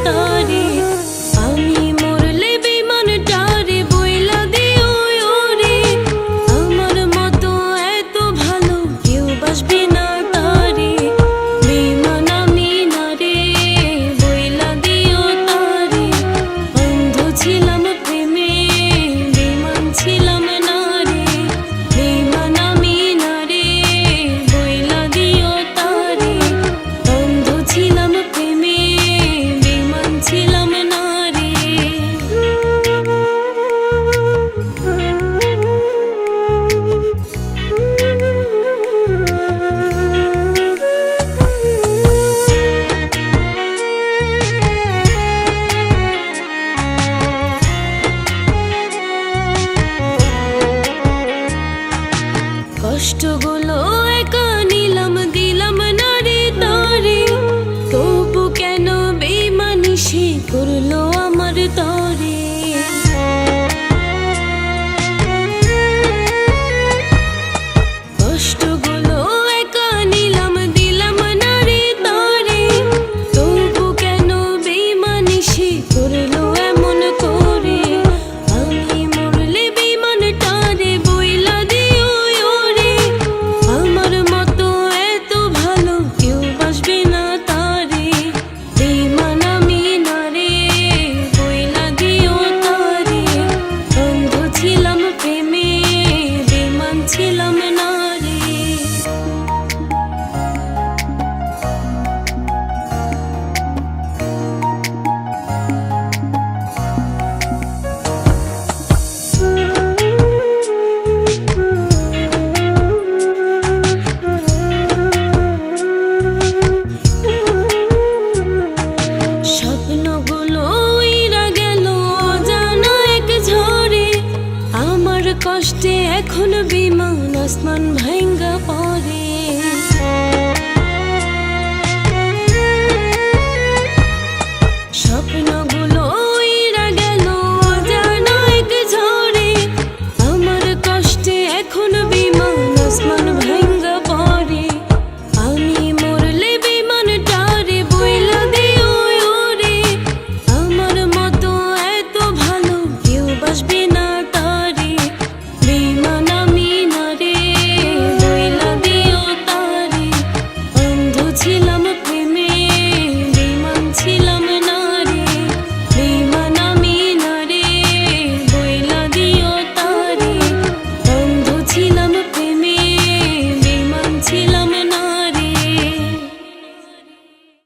তারে আমি মরলে বিমানটারে বইলা দিও ওরে আমার মতো এত ভালো কেউ বাসবে না তারে বেঈমান আমি না রে বইলা দিও তারে অন্ধ ছিলাম প্রেমে বেঈমান ছিলাম না রে বেঈমান আমি না রে বইলা দিও তারে অন্ধ ছিলাম প্রেমে বেঈমান ছিলাম না রে কষ্টগুলো একা নিলাম দিলাম না রে তারে তবু কেন বেঈমানি সে করলো আমার তরে কষ্টগুলো একা নিলাম দিলাম না রে তারে তবু কেন বেঈমানি সে করলো এমন করে আমি মরলে বিমানটারে বইলা দিও ওরে আমার মতো এত ভালো কেউ বাসবে না তারে বেঈমান আমি না রে বইলা দিও তারে অন্ধ ছিলাম প্রেমে বেঈমান ছিলাম না রে স্বপ্নগুলো উইরা গেল অজানা এক ঝড়ে আমার কষ্টে এখন বিমান আসমান ভাঙ্গা